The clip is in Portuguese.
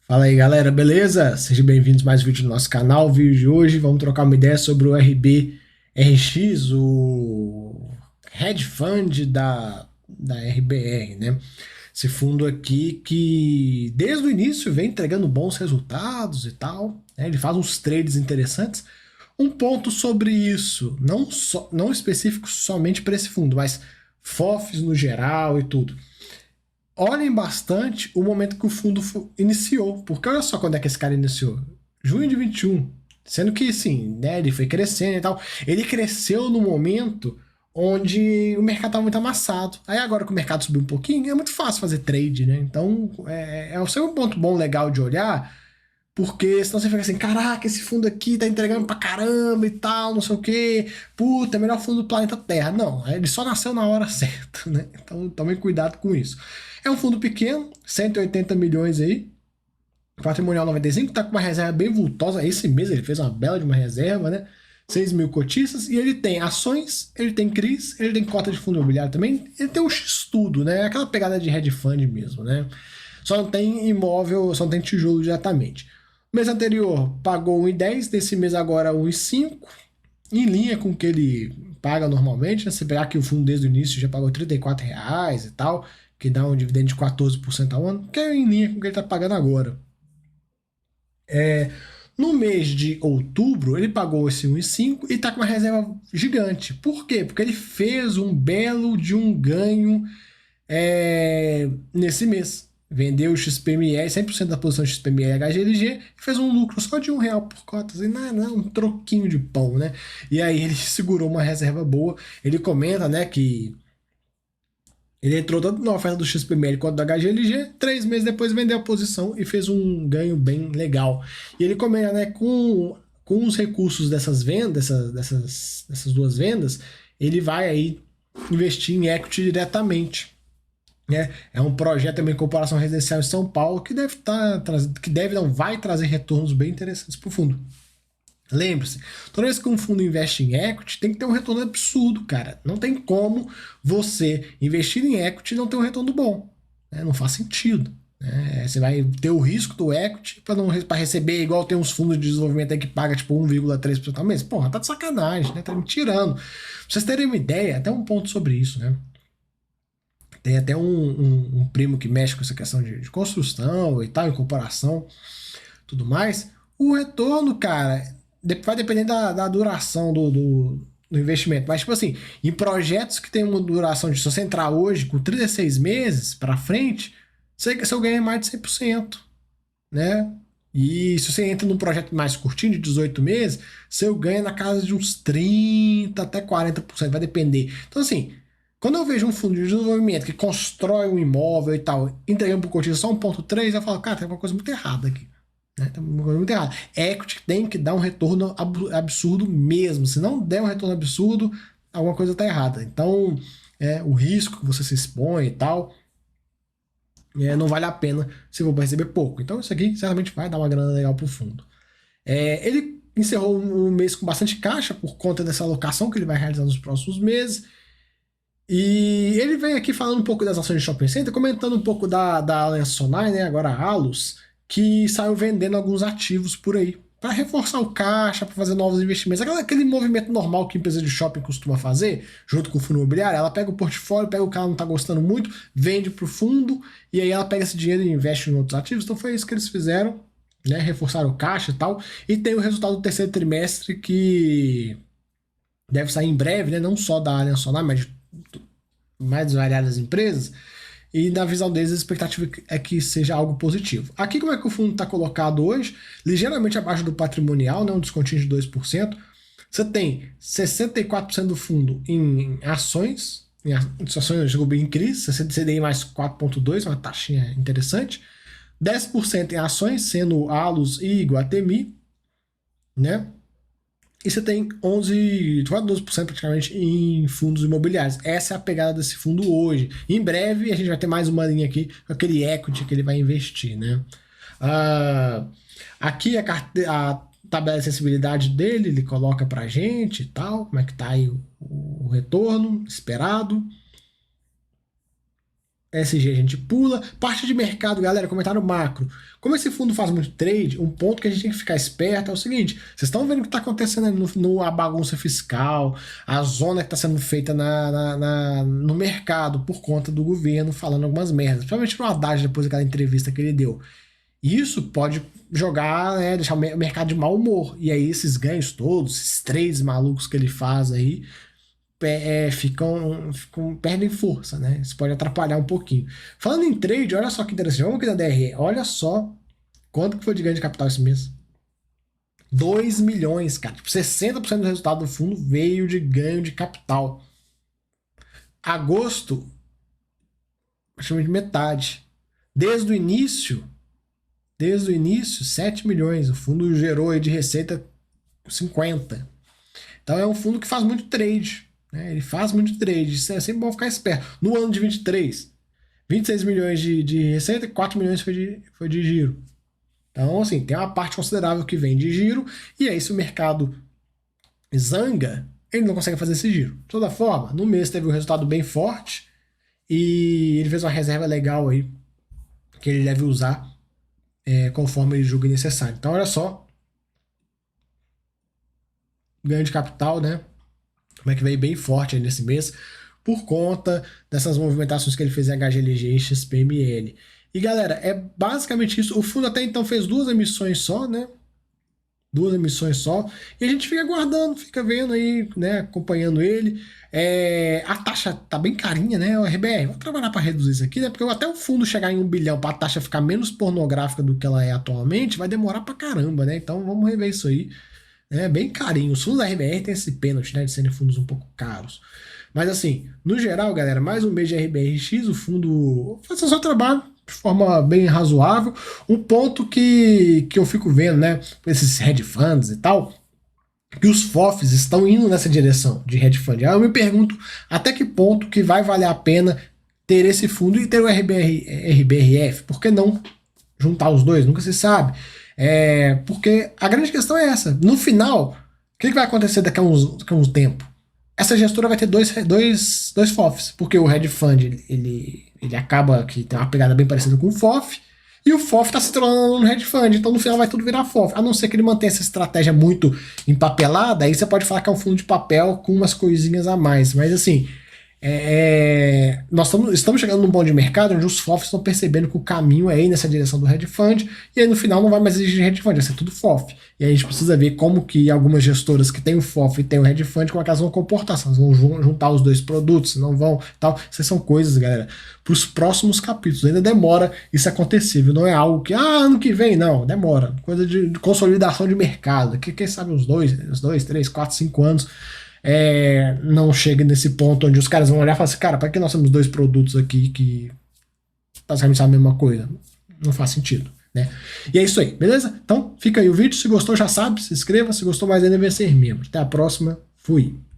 Fala aí galera, beleza? Sejam bem-vindos a mais um vídeo do nosso canal. O vídeo de hoje vamos trocar uma ideia sobre o RBRX, o hedge fund da RBR, né? Esse fundo aqui que desde o início vem entregando bons resultados e tal, né? Ele faz uns trades interessantes. Um ponto sobre isso, não específico somente para esse fundo, mas FOFs no geral e tudo. Olhem bastante o momento que o fundo iniciou, porque olha só quando é que esse cara iniciou. Junho de 21. Sendo que, sim, né, ele foi crescendo e tal. Ele cresceu no momento onde o mercado estava muito amassado. Aí agora que o mercado subiu um pouquinho, é muito fácil fazer trade, né? Então, é sempre um ponto bom, legal de olhar, porque senão você fica assim, caraca, esse fundo aqui tá entregando pra caramba e tal, não sei o quê. Puta, é o melhor fundo do planeta Terra. Não, ele só nasceu na hora certa, né? Então tomem cuidado com isso. É um fundo pequeno, 180 milhões aí, patrimonial 95, tá com uma reserva bem vultosa. Esse mês ele fez uma bela de uma reserva, né? 6 mil cotistas, e ele tem ações, ele tem CRIs, ele tem cota de fundo imobiliário também, ele tem um X-tudo, né? Aquela pegada de hedge fund mesmo, né? Só não tem imóvel, só não tem tijolo diretamente. Mês anterior pagou 1,10, desse mês agora 1,5, em linha com o que ele paga normalmente, né? Você pegar que o fundo desde o início já pagou R$ 34 e tal, que dá um dividendo de 14% ao ano, que é em linha com o que ele está pagando agora. No mês de outubro, ele pagou esse 1,5 e está com uma reserva gigante. Por quê? Porque ele fez um belo de um ganho nesse mês. Vendeu o XPME, 100% da posição XPME e HGLG, e fez um lucro só de R$ 1 por cota. Assim, não, um troquinho de pão, né? E aí ele segurou uma reserva boa. Ele comenta, né, que ele entrou tanto na oferta do XPML quanto da HGLG, 3 meses depois vendeu a posição e fez um ganho bem legal. E ele comenta, né, com os recursos dessas vendas, dessas duas vendas, ele vai aí investir em equity diretamente. Né? É um projeto também em comparação residencial em São Paulo que deve não vai trazer retornos bem interessantes para o fundo. Lembre-se, toda vez que um fundo investe em equity, tem que ter um retorno absurdo, cara. Não tem como você investir em equity e não ter um retorno bom. Né? Não faz sentido. Né? Você vai ter o risco do equity para receber, igual tem uns fundos de desenvolvimento aí que paga tipo 1,3% ao mês. Porra, tá de sacanagem, né? Tá me tirando. Pra vocês terem uma ideia, até um ponto sobre isso, né? Tem até um primo que mexe com essa questão de construção e tal, incorporação, tudo mais. O retorno, cara, vai depender da duração do investimento. Mas, tipo assim, em projetos que tem uma duração de, se você entrar hoje com 36 meses para frente, seu ganho é mais de 100%, né? E se você entra num projeto mais curtinho, de 18 meses, seu ganho é na casa de uns 30 até 40%, vai depender. Então, assim, quando eu vejo um fundo de desenvolvimento que constrói um imóvel e tal, entregando para o cotista só 1,3, eu falo, cara, tem uma coisa muito errada aqui. Né? Tem uma coisa muito errada. Equity tem que dar um retorno absurdo mesmo. Se não der um retorno absurdo, alguma coisa está errada. Então, o risco que você se expõe e tal, não vale a pena se for para receber pouco. Então, isso aqui certamente vai dar uma grana legal para o fundo. Ele encerrou um mês com bastante caixa por conta dessa alocação que ele vai realizar nos próximos meses. E ele vem aqui falando um pouco das ações de shopping center, comentando um pouco da Allianz Sonai, né, agora a Alus, que saiu vendendo alguns ativos por aí, para reforçar o caixa, para fazer novos investimentos. Aquele movimento normal que a empresa de shopping costuma fazer, junto com o fundo imobiliário, ela pega o portfólio, pega o cara que não está gostando muito, vende para o fundo, e aí ela pega esse dinheiro e investe em outros ativos. Então foi isso que eles fizeram, né, reforçaram o caixa e tal. E tem o resultado do terceiro trimestre que deve sair em breve, né, não só da Allianz Sonai, mas de mais variadas empresas, e na visão deles a expectativa é que seja algo positivo. Aqui como é que o fundo está colocado hoje? Ligeiramente abaixo do patrimonial, né, um descontinho de 2%. Você tem 64% do fundo em ações, ações em crise, CDI mais 4,2%, uma taxinha interessante. 10% em ações, sendo Alus e Iguatemi, né? E você tem 11, quase 12% praticamente em fundos imobiliários. Essa é a pegada desse fundo hoje. Em breve a gente vai ter mais uma linha aqui com aquele equity que ele vai investir, né? Aqui a tabela de sensibilidade dele, ele coloca pra gente e tal, como é que tá aí o retorno esperado. SG a gente pula. Parte de mercado, galera, comentário macro. Como esse fundo faz muito trade, um ponto que a gente tem que ficar esperto é o seguinte: vocês estão vendo o que está acontecendo aí a bagunça fiscal, a zona que está sendo feita no mercado por conta do governo falando algumas merdas, principalmente no Haddad depois daquela entrevista que ele deu. Isso pode jogar, né, deixar o mercado de mau humor. E aí esses ganhos todos, esses trades malucos que ele faz aí, perdem força, né? Isso pode atrapalhar um pouquinho. Falando em trade, olha só que interessante. Vamos aqui da DRE. Olha só quanto que foi de ganho de capital esse mês. 2 milhões, cara. Tipo, 60% do resultado do fundo veio de ganho de capital. Agosto, praticamente metade. Desde o início, 7 milhões. O fundo gerou aí de receita 50. Então é um fundo que faz muito trade. Né? Ele faz muito trade. Isso é sempre bom ficar esperto. No ano de 23, 26 milhões de receita, 4 milhões foi de giro. Então, assim, tem uma parte considerável que vem de giro, e aí se o mercado zanga, ele não consegue fazer esse giro. De toda forma, no mês teve um resultado bem forte, e ele fez uma reserva legal aí, que ele deve usar conforme ele julga necessário. Então, olha só, ganho de capital, né? Como é que veio bem forte aí nesse mês, por conta dessas movimentações que ele fez em HGLG e XPML. E galera, é basicamente isso. O fundo até então fez 2 emissões só, né? 2 emissões só. E a gente fica aguardando, fica vendo aí, né? Acompanhando ele. A taxa tá bem carinha, né? O RBR, vamos trabalhar para reduzir isso aqui, né? Porque até o fundo chegar em 1 bilhão para a taxa ficar menos pornográfica do que ela é atualmente, vai demorar pra caramba, né? Então vamos rever isso aí. É bem carinho. Os fundos da RBR tem esse pênalti, né? De serem fundos um pouco caros. Mas assim, no geral, galera, mais um mês de RBRX, o fundo faz o seu trabalho de forma bem razoável. Um ponto que eu fico vendo, né, esses hedge funds e tal, que os FOFs estão indo nessa direção de hedge fund. Aí eu me pergunto até que ponto que vai valer a pena ter esse fundo e ter o RBRF. Por que não juntar os dois? Nunca se sabe. Porque a grande questão é essa. No final, o que vai acontecer daqui a uns tempo? Essa gestora vai ter dois FOFs, porque o hedge fund ele acaba que tem uma pegada bem parecida com o FOF, e o FOF está se tornando um hedge fund, então no final vai tudo virar FOF, a não ser que ele mantenha essa estratégia muito empapelada, aí você pode falar que é um fundo de papel com umas coisinhas a mais, mas assim, nós estamos chegando num ponto de mercado onde os FOFs estão percebendo que o caminho é ir nessa direção do hedge fund, e aí no final não vai mais exigir hedge fund, vai ser tudo FOF. E aí a gente precisa ver como que algumas gestoras que têm o FOF e têm o hedge fund, como é que elas vão comportar, se elas vão juntar os dois produtos, se não vão, tal. Essas são coisas, galera, para os próximos capítulos. Ainda demora isso acontecer, viu? Não é algo que, ano que vem, não, demora. Coisa de consolidação de mercado, que quem sabe uns 2, 3, 4, 5 anos, não chega nesse ponto onde os caras vão olhar e falar assim, cara, para que nós temos 2 produtos aqui que basicamente são a mesma coisa? Não faz sentido, né? E é isso aí, beleza? Então fica aí o vídeo, se gostou já sabe, se inscreva, se gostou mais ainda vem ser membro. Até a próxima, fui!